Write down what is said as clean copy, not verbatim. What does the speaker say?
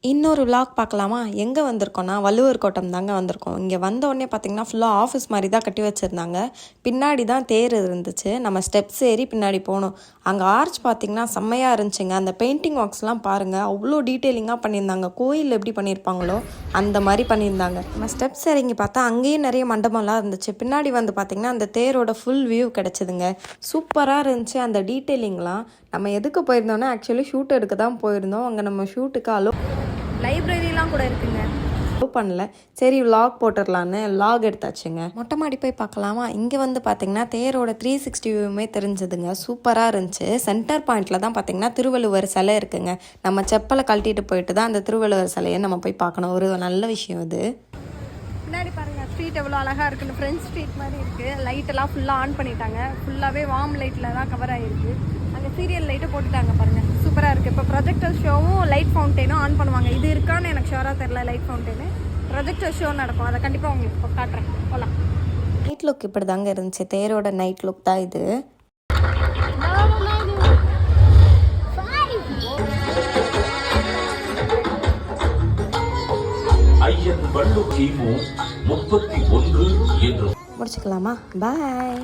இன்னொரு விலாக் பார்க்கலாமா? எங்கே வந்திருக்கோன்னா வள்ளுவர் கோட்டம் தாங்க வந்திருக்கோம். இங்கே வந்தோடனே பார்த்தீங்கன்னா ஃபுல்லாக ஆஃபீஸ் மாதிரி தான் கட்டி வச்சுருந்தாங்க. பின்னாடி தான் தேர் இருந்துச்சு. நம்ம ஸ்டெப்ஸ் ஏறி பின்னாடி போனோம். அங்கே ஆர்ச் பார்த்திங்கன்னா செம்மையாக இருந்துச்சுங்க. அந்த பெயிண்டிங் ஒர்க்ஸ்லாம் பாருங்கள், அவ்வளோ டீட்டெயிலிங்காக பண்ணியிருந்தாங்க. கோயில் எப்படி பண்ணியிருப்பாங்களோ அந்த மாதிரி பண்ணியிருந்தாங்க. நம்ம ஸ்டெப்ஸ் இறங்கி பார்த்தா அங்கேயும் நிறைய மண்டபம்லாம் இருந்துச்சு. பின்னாடி வந்து பார்த்திங்கன்னா அந்த தேரோட ஃபுல் வியூ கிடச்சிதுங்க. சூப்பராக இருந்துச்சு அந்த டீட்டெயிலிங்லாம். நம்ம எதுக்கு போயிருந்தோன்னா ஆக்சுவலி ஷூட் எடுக்க தான் போயிருந்தோம். அங்கே நம்ம ஷூட்டுக்கு லைப்ரரிலாம் கூட இருக்குங்க. பண்ணல, சரி விலாக் போட்டுடலான்னு விலாக் எடுத்தாச்சுங்க. மொட்டை மாடி போய் பார்க்கலாமா? இங்கே வந்து பார்த்தீங்கன்னா தேரோட 360 வியூவுமே தெரிஞ்சதுங்க. சூப்பராக இருந்துச்சு. சென்டர் பாயிண்டில் தான் பார்த்தீங்கன்னா திருவள்ளுவர் சிலை இருக்குங்க. நம்ம செப்பலை கழட்டிட்டு போயிட்டு தான் அந்த திருவள்ளுவர் சிலையை நம்ம போய் பார்க்கணும். ஒரு நல்ல விஷயம் இது. பின்னாடி பாருங்கள், ஸ்ட்ரீட் எவ்வளோ அழகாக இருக்குன்னு. ஃப்ரெண்ட்ஸ் ஸ்ட்ரீட் மாதிரி இருக்குது. லைட்டெல்லாம் ஃபுல்லாக ஆன் பண்ணிட்டாங்க. ஃபுல்லாகவே வார்ம் லைட்டில் தான் கவர் ஆகிருக்கு. அங்கே சீரியல் லைட்டு போட்டுட்டாங்க பாருங்கள், சூப்பராக இருக்குது. இப்போ ப்ரொஜெக்டர் ஷோவும் லைட் ஃபவுண்டெயினும் ஆன் பண்ணுவாங்க. இது இருக்கான்னு எனக்கு ஷோராக தெரில. லைட் ஃபவுண்டெயினு ப்ரொஜெக்டர் ஷோ நடக்கும். அதை கண்டிப்பாக உங்களுக்கு இப்போ காட்டுறேன், போகலாம். நைட் லுக் இப்படி தாங்க இருந்துச்சு. தேரோட நைட் லுக் தான் இது. ஐயன் வள்ளு கிமு 31 என்று முடிச்சுக்கலாமா? பாய்.